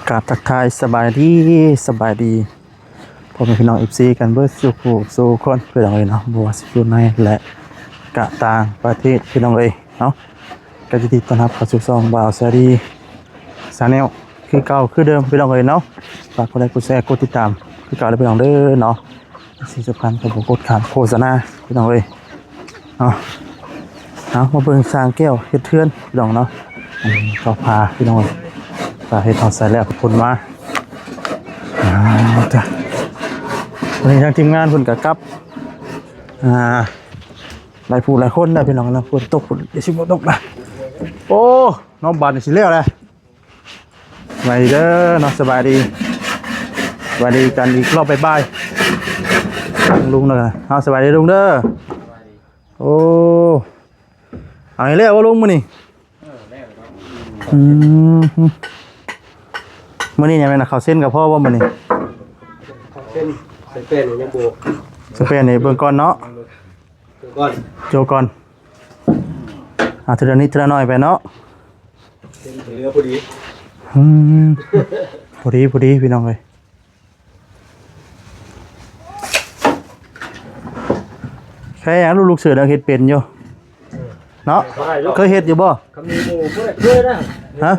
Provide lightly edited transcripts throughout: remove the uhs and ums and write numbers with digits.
กราบทักทายสบายดีพ่อแม่พี่น้องFCกันเบิดสู่คนพี่น้องเอ้ยเนาะบ่ว่าสิอยู่ในและกะต่างประเทศพี่น้องเอ้ยเนาะก็ยินดีต้อนรับเข้าสู่ช่องบ่าวสวัสดีชาแนลคือเก่าคือเดิมพี่น้องเอ้ยเนาะฝากกดไลค์กดแชร์กดติดตามคือเก่าเลยพี่น้องเด้อเนาะสิ่งสำคัญก็บ่กดข้ามโฆษณาพี่น้องเอ้ยเนาะเอามาเบิ่งสร้างแก้วเฮ็ดเทือนพี่น้องเนาะก็พาพี่น้องปลาเห็ดทอดใส่แล้วคนมาจ้ะวันนี้ทางทีมงานคนกับหลายผู้หลายคนนะพี่น้องนะฝนตกเดี๋ยวชิมตกนะโอ้น้องบานสิเลี้ยวเลยสบายดีเด้อน้องสบายดีกันอีกรอบบ่ายลุงเลยเอาสบายดีลุงเด้อโอ้เอาให้เลี้ยวว่าลุงมื้อนี่มื่อนี้ยังไงนะข้าวเส้นกับพ่อว่ามื่อนี้ข้าวเส้นใส่เป็นยังโบสเปนนี่เบิ่งก่อนเนาะโจก่อนทีละนิดทีละน้อยไปเนาะเรือพอดีพอดีพี่น้องเลยแค่ยังลูกเสือเราเฮ็ดเป็นอยู่เนาะเคยเฮ็ดอยู่บ่คำนี้หมูเพื่อนเคยนะฮะ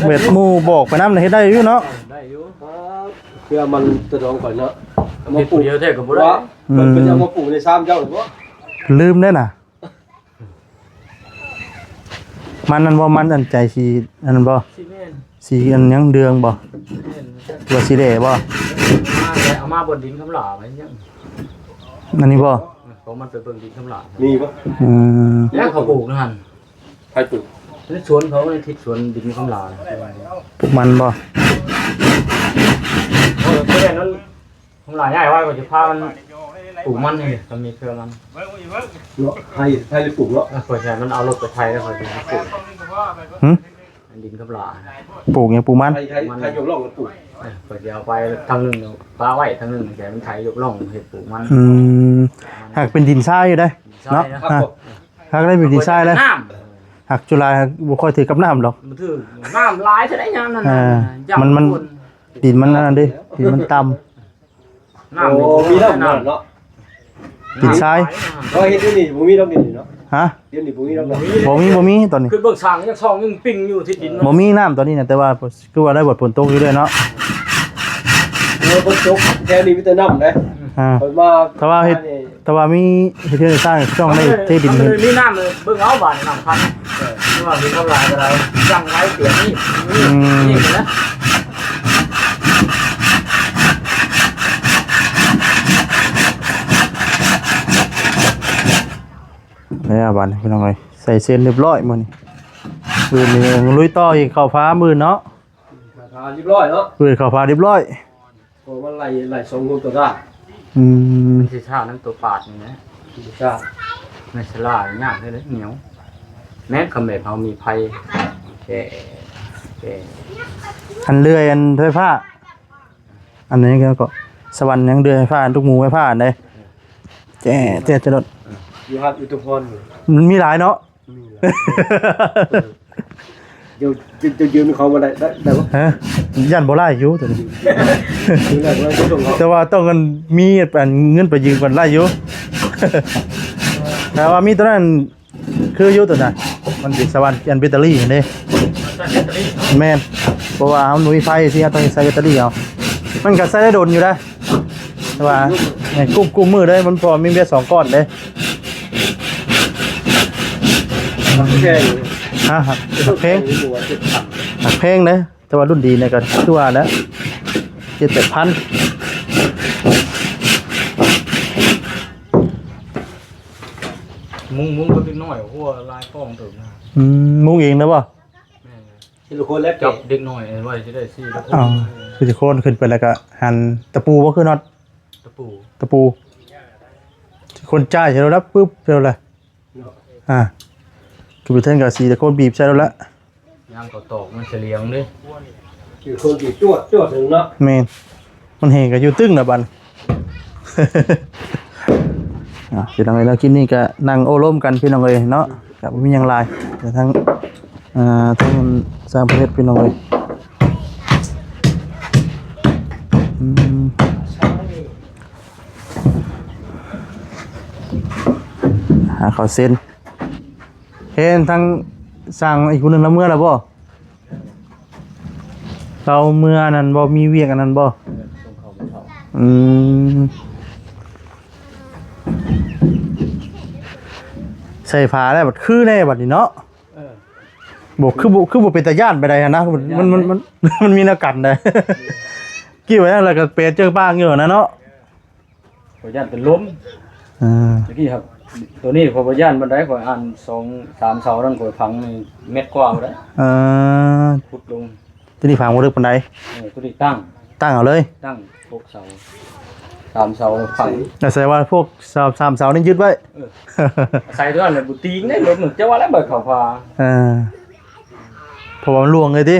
เบ็ดหมูบอกไปน้ำเลยเฮ็ดได้อยู่เนาะได้อยู่เพื่อมันจะลองก่อนเนาะมาปลูกเยอะแท้กับบ่ได้มันเป็นเอามาปลูกในซ้ำเจ้าหรือว่าลืมได้น่ะมันนั่นบ่มันอันใจสีอันนั้นบ่สีอันยังเดืองบ่ตัวสีแดงบ่เอามาบนดินคำหลาไว้ยังอันนี้บ่ของมันไปเบิ่งดินคำหลามีบ่แล้วเขาปลูกนะฮันใครปลูกในสวนเขาในทิศสวนดินคำหลาปลูกมันบ่เพราะฉะนั้นคำหลาใหญ่ว่าก็จะพามันปลูกมันนี่ก็มีเครือมันเนาะให้ปลูกเนาะเพราะฉะนั้นมันเอารถไปไทยแล้วเขาจะปลูกดินคำหลาปลูกยังปลูกมันให้ยกล่องปลูกก็จะเอาไปทางนึงปลาไว้ทางนึงแกมันไทยยกล่องเฮ็ดปลูกมันหากเป็นดินทรายอยู่ได้เนาะหากได้เป็นดินทรายแล้วหากจุฬาบ่ค่อยถือกับน้ำหรอกมันถือน้ำลายจะได้ยังนั่นมันดินมันนั่นดิดินมันต่ำน้ำมีน้ำเนาะดินทรายก็เฮ็ดนี่บ่มีน้ำดินเนาะฮะเดี๋ยวนี้บ่มีน้ำบ่มีตอนนี้คือเบิ่งสร้างยังช่องยังปิ้งอยู่ที่ดินบ่มีน้ำตอนนี้นะแต่ว่าคือว่าได้บทฝนตกอยู่ด้วยเนาะฝนตกแค่นี้มีแต่น้ำเลยแต่ว่ามีเฮ็ดให้สร้างช่องในที่ดินมีน้ำเลยเบิ่งเอาบาดน้ำพันว่ามีเท่าไหร่อะไรจังไว้เปลี่ยนนี่นะแล้วบ้านพี่น้องเอ้ยใส่เส้นเรียบร้อยมื้อนี้มื้อนี้ลุยต่ออีกเข้าฟ้ามื้อเนาะเรียบร้อยเนาะมื้อเข้าฟ้าเรียบร้อยโอ้มันไหลส่งตัวได้มันสิชาน้ำตัวปาดนี่นะใช่ไม่ฉลาดยากเลยเหนียวแม้คำแบบเฮามีไผแก่อันเลื่อยอันไฟฟ้าอันนี้ก็สวรรค์ยังเลื่อยไฟฟ้าทุกหมู่ไฟฟ้าอันใดแจ๊จะรถอยู่ฮัดอุตุพรมันมีหลายเนาะเดี๋ยวจะยืมเขามาได้บ่ฮะยันบ่ไล่อยู่ตัวนี้แต่ว่าต้องกันมีเงินไปยืมกันไล่อยู่แต่ว่ามีตัวนั้นคืออยู่ตัวนั้นมันสิสวรรค์ยันแบตเตอรี่เด้แม่นเพราะว่าเฮาหนุ่ยไฟสิต้องใส่แบตเตอรี่เอามันก็ใส่ได้โดนอยู่ได้แต่ว่ากุมมือได้มันพอมีเบ็ด2ก้อนเด้หักเพลงเลยแต่ว่ารุ่นดีเนี่ยก็ตัวแล้ว7,000มุ้งก็นิดหน่อยหัวลายป้องถึงมุ้งเองนะบ่ที่ลูกคนเล็กจับเด็กหน่อยไว้จะได้ซี่คือจะโค่นขึ้นไปแล้วก็หั่นตะปูบ่คือน็อตตะปูคนจ่ายใช่แล้วปึ๊บเร็วเลยคือเป็นเท่นกับสีแต่โคนบีบใช่แล้วละย่างก็ตอกมันเฉลียงดิคือคนบีบจวดถึงเนาะเมนมันเห็นกับยูตึ้งนะบันพี่น้องเอ๋ยแล้วกินนี่ก็นั่งโอ้ร่มกันพี่น้องเอ๋ยเนาะกับมีอย่างไรแต่ทั้งสร้างประเทศพี่น้องเอ๋ย อืมหาเขาเซ็นเห็นทางสั่งอีกคนหนึงแล้วเมื่อแล้วบ่เราเมื่อนั้นบ่มีเวียกอันนั้นบ่อืมใส่ผ้าได้บัดคือแน่บัดนี้เนาะบ่คือบ่เป็นตาย่านไปได้นะมันมีแนวกันได้ กี่ไว้แล้วก็เปเจอบ้างอยู่นะเนาะ ขอยันเป็นล้มเมื่อกี้ครับตัวนี้ขอยันบันไดขออ่าน2-3เสานั่นขอพังเม็ดกว่าแล้วพุดลงตัวนี้พังบ่ลึกปานใดตัวนี้ตั้งเอาเลยตั้ง6เสา3เสาพังแต่แสดงว่าพวก3เสานี่ยึดไว้ใส่ตัวนั้นบุตีงได้ล้มหนึ่งจะว่าแล้วเบิดเข้าฟ้าเพราะว่ามันลวงเลยติ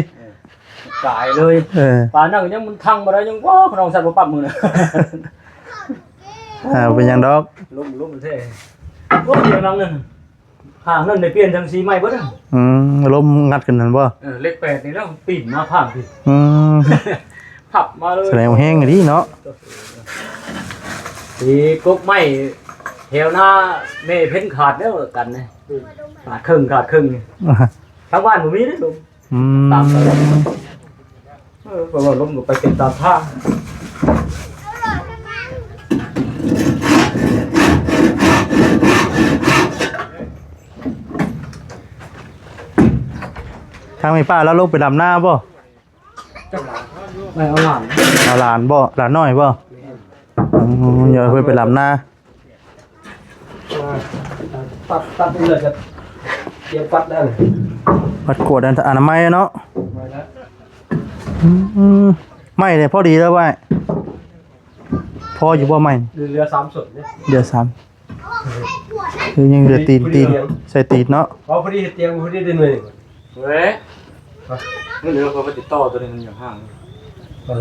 กายเลยปานนั้นยังมันทังบ่ได้ยังว้าขนองสัตว์บ่ปั๊บมือน่ะเป็นหยังดอกล้มมันแท้โอ้ยอย่างนั้นห่างนั่นได้เปลี่ยนจังสีใหม่เบิดล้มงัดขึ้นนั่นบ่เลข8นี่แล้วปิ่นมาผ่านพี่พับมาเลยแสดงว่าแห้งดีเนาะทีกกไม้แถวหน้าแม่เพ้นขาดแล้วกันนะขาดครึ่งทั้งบ้านบ่มีเด้อลุงตามไปเพราะว่าล้มไปเป็นตามทางทางไม่ป้าแล้วลูกไปดำหน้าบ่ไม่เอาหลานบ่หลานน้อยบ่อย่าเพิ่นไปดำหน้าตัดเลยจะเตรียมปัดแล้วปัดกวดอนามัยเนาะไม่เลยพอดีแล้วว่าพออยู่บ่ไม่เรือ3ส่วนเนี่ยเรือ3คือยังเรือตีนใส่ตีนเนาะพอดีเตียงพอดีได้หน่วยเว้ยนี่เรือเขาไปติดต่อตัวนี้มันอย่างห่าง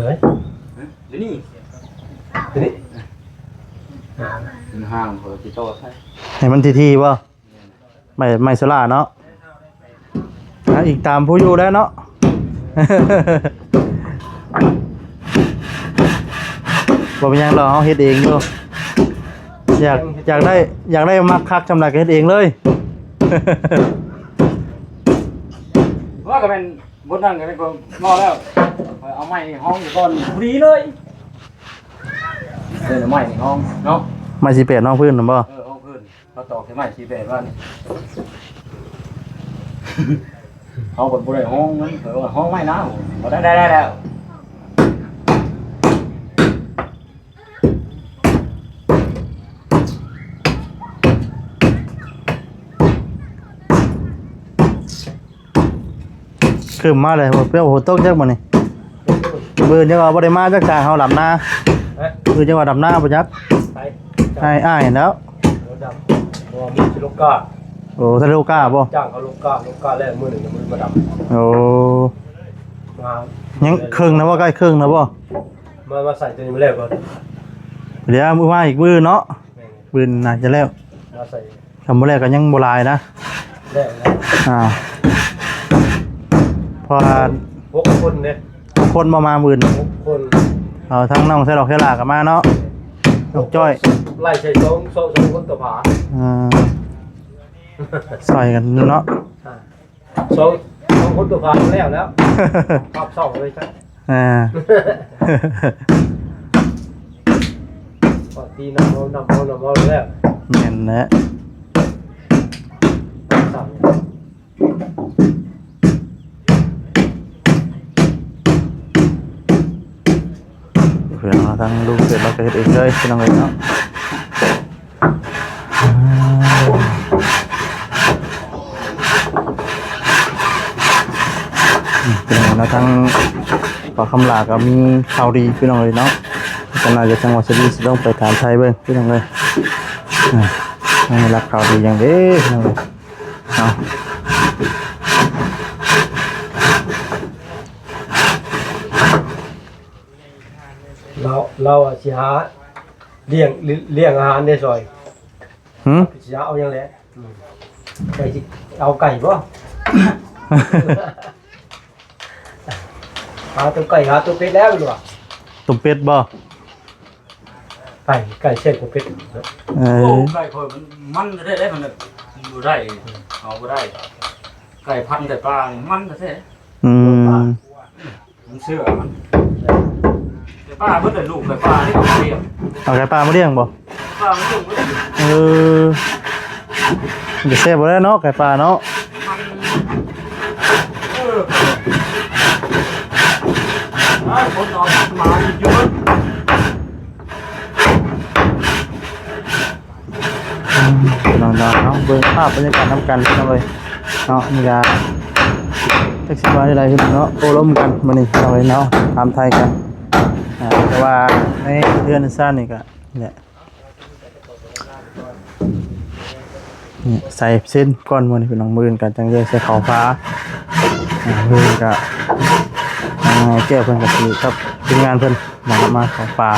เลยเดี๋ยวนี้มันห่างเขาติดต่อให้มันทีบ่ไม่สลาเนาะอีกตามผู้อยู่แล้วเนาะบ่เป็นยังหรอกเฮาเฮ็ดเองอยู่อยากได้มักคักจำหนักเฮ็ดเองเลยว่าก็เป็นบนนั่งก็เป็นคนงอแล้วเอาไม้ห้องอยู่ก่อนพอดีเลยไม้ห้องเนาะไม้48น้องพื้นนำบ่ห้องพื้นเขาตอกให้ไม้48ว่านี่เขาบ่ได้ห้องนั้นเพิ่นว่าห้องไม้นะบ่ได้แล้วขึ้นมาเลยเปรี้ยวโหตกจักบ่นี่เบิ่นจังว่าบ่ได้มาจักจ่าเฮาดำนาคือจังว่าดำนาบ่จักอ้ายแล้วดำบ่มีลูกกาโอ้ทะลูกกาบ่จ้างเขาลูกกาแรกมื้อนึงมันมาดำโอ้ยังครึ่งนะว่าใกล้ครึ่งนะบ่มาใส่ตัวนี้มาแล้วก่อนเดี๋ยวมื้อมาอีกมื้อเนาะมื้อน่าจะแล้วมาใส่คำบ่แรกก็ยังบ่หลายนะแล้วพอ6คนเนี่ยคนประมาณ10,000คนทั้งน้องใส่ดอกแคลากับมาเนาะลูกจ้อยไล่ใส่2คนต่อผาใส่กันเนาะ2คนต่อผาแล้วขับ2เลยจ้ะปกติน้ำแล้วแม่นแหละเพื่อนเราทั้งลูกเสร็จเราก็เฮ็ดเองเลยพี่น้องเอ้ยเนาะพี่น้องเราทั้งปากคำลาก็มีข่าวดีพี่น้องเอ้ยเนาะก็น่าจะจังหวัดสุรินทร์สิต้องไปถามไทยเบิ่งพี่น้องเอ้ยรับข่าวดีอย่างเด้พี่น้องเอ้ยเนาะเราสิหาเลี้ยงอาหารในซอยสิหาเอาอย่างไรไก่สิเอาไก่ป่ะหาตัวไก่หาตัวเป็ดแล้วดีกว่า ต้มเป็ดบ่ไก่เส้นกับเป็ด เอ โอ้ อ ไก่คอยมันได้มันบ่ได้เอาบ่ได้ไก่พันแต่ปลามันแท้ อืม มันเชื่อมันแต่ปลาเพิ่นได้ลูกแต่ปลาที่เขาเลี้ยง เอาไก่ปลามาเลี้ยงบ่ ปลามันลูกบ่ได้ เออเดี๋ยวแซ่บบ่ได้เนาะไก่ปลาเนาะ คนนอนมาเยอะ น้องๆเนาะเบิ่งภาพบรรยากาศนำกันพี่น้องเอ้ยเนาะนี่ล่ะจักสิว่าได้พี่น้องเนาะโอ้ล้มกันมื้อนี้พี่น้องเอ้ยเนาะตามไทยกันแต่ว่าในเดือนซ่านนี่ก็นี่แหละนี่ใส่เส้นก้อนมื้อนี้พี่น้องมื้อกันจังเลยใส่ข้าวฟ้ามื้อก็แก้วเพิ่นก็สิครับทีมงานเพิ่นมาข้าวฟ้า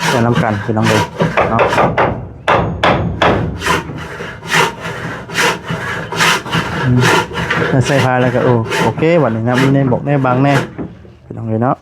ใส่น้ำกันพี่น้องเอ้ยเนาะใส่พายแล้วก็โอเควันนี้นะมีในบอกแน่บางแน่ไปลองเลยเนาะ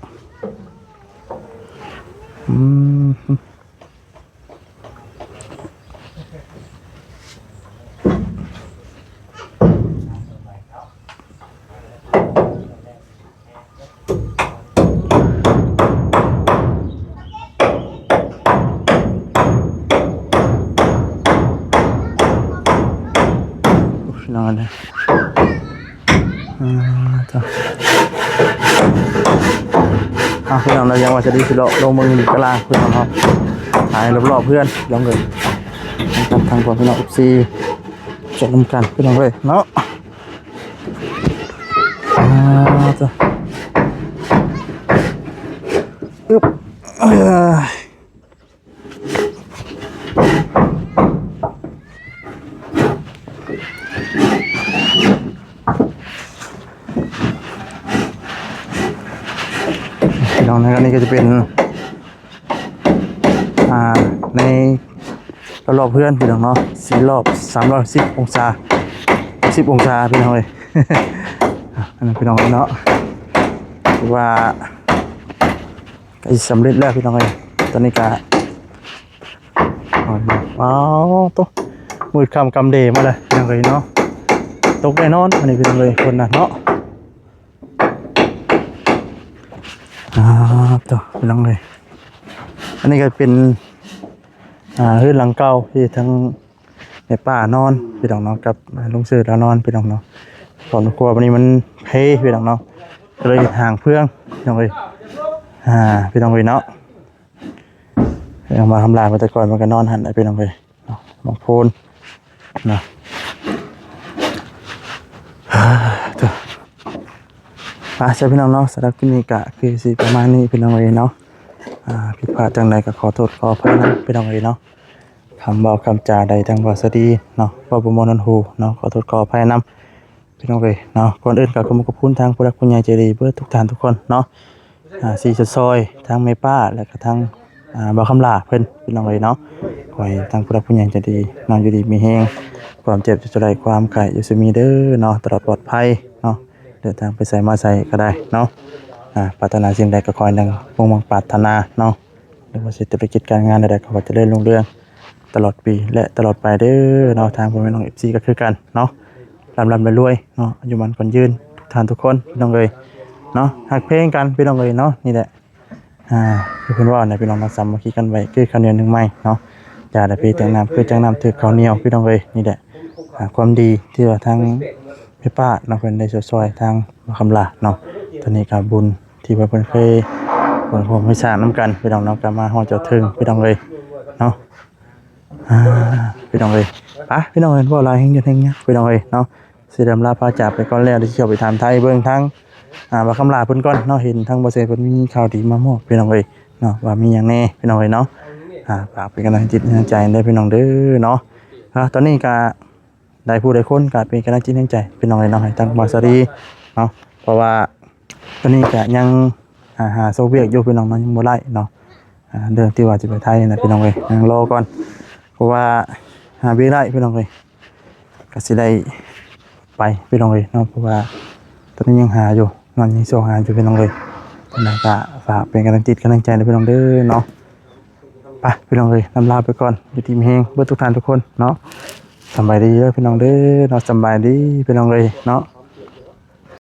นอนเลยพี่น้องเรายังว่าจะดีสิลงมือหนึ่งกลางเพื่อนของเราหายรอบๆเพื่อนลองเลยทางก่อนพี่น้องซีจดนำกันพี่น้องเลยเนาะจ้ะอึ๊บพี่น้องนะครับนี่ก็จะเป็นในรอบเพื่อนพี่น้องเนาะ4 รอบ310 องศา10 องศาพี่น้องเลยอันนั้นพี่น้องเนาะถือว่าก็สำเร็จแล้วพี่น้องเลยตอนนี้ก็ตุ๊มืดค่ำกำเดมาเลยพี่น้องเลยเนาะตกแน่นอนอันนี้พี่น้องเลยคนน่ะเนาะต่อพี่น้องเลยอันนี้ก็เป็นเรือนหลังเก่าที่ทั้งในป่านอนพี่น้องเนาะกับลุงเสือแล้วนอนพี่น้องเนาะตอนกลัววันนี้มันเพพี่น้องเนาะก็เลยห่างเพื่องพี่น้องเลยพี่น้องเลยเนาะเอามาทำลายมาแต่ก่อนมันก็นอนหันไปพี่น้องเลยมองโพนนะใช่พี่น้องเนาะสำหรับคลิปนี้ก็คือสิประมาณนี้พี่น้องเอ๋ยเนาะผิดพลาดจังใดก็ขอโทษขออภัยนะพี่น้องเอ๋ยเนาะคำบอกคำจาใดทางวาสดีเนาะว่าบุมนันหูเนาะขอโทษขออภัยนำพี่น้องเอ๋ยเนาะก่อนอื่นก็ขอบคุณทางผู้รักผู้ใหญ่ใจดีเพื่อทุกท่านทุกคนเนาะสีสดซอยทางแม่ป้าและก็ทางบ่าวคำลาเพิ่นพี่น้องเอ๋ยเนาะขอให้ทางผู้รักผู้ใหญ่ใจดีนอนอยู่ดีมีแฮงความเจ็บจะได้ความไข่อยู่สิมีเด้อเนาะตลอดปลอดภัยเนาะเดินทางไปใส่มาใส่ก็ได้เนาะปรารถนาสิ่งใดก็ขอให้ดังมุ่งปรารถนาเนาะหรือว่าธุรกิจการงานใดๆก็ขอเจริญรุ่งเรืองตลอดปีและตลอดไปเด้อเนาะทางพ่อแม่น้อง FC ก็คือกันเนาะร่ำรวยเนาะอายุมันคนยืนทุกท่านทุกคนพี่น้องเอ้ยเนาะฮักเพลงกันพี่น้องเอ้ยเนาะนี่แหละคือเพิ่นว่าเนี่ยพี่น้องมาซ้ำมาคิดกันไว้คือข้าวเหนียว1 ไม้เนาะอย่าได้ไปแต่งน้ำคือจังน้ำถือข้าวเหนียวพี่น้องเอ้ยนี่แหละความดีที่ว่าทางพี่ป้าเนาะเพิ่นได้ช่วยทางคำลาเนาะตอนนี้ก็บุญที่ว่าเพิ่นเคยผมไม่สร้างน้ำกันพี่น้องเนาะก็มาฮอดเจ้าถึงพี่น้องเลยเนาะพี่น้องเลยพี่น้องเห็นว่าลายแห่งยันแห่งเนี้ยพี่น้องเลยเนาะสิดำลาพาจากไปก่อนแล้วที่เที่ยวไปทำไทยเบิ่งทั้งว่าคำลาเพิ่นก่อนเนาะเห็นทั้งบ่เซเพิ่นมีข่าวดีมามอบพี่น้องเลยเนาะว่ามีหยังแน่พี่น้องเลยเนาะฝากเป็นกำลังจิตกำลังใจได้พี่น้องเด้อเนาะตอนนี้ก็ได้ผู้ใดคนก็เป็นกำลังจิตกำลังใจพี่น้องเลยเนาะให้ทั้งบาสรีเนาะเพราะว่าตอนนี้ก็ยังหาโซเวียตอยู่พี่น้องมันยังบ่ได้เนาะเดินที่ว่าจะไปไทยนะพี่น้องเลยยังรอก่อนเพราะว่าหาเบี้ยได้พี่น้องเลยก็สิได้ไปพี่น้องเลยเนาะเพราะว่าตอนนี้ยังหาอยู่นอนยังโซหาอยู่พี่น้องเลย นะก็ฝากเป็นกำลังจิตกำลังใจให้พี่น้องเด้อเนาะไปพี่น้องเลยนำลาไปก่อนอยู่ทีมเฮงเบิดทุกท่านทุกคนเนาะสำบายดีเด้อพี่น้องเด้อเนาะสำบายดีพี่น้องเลยเนาะ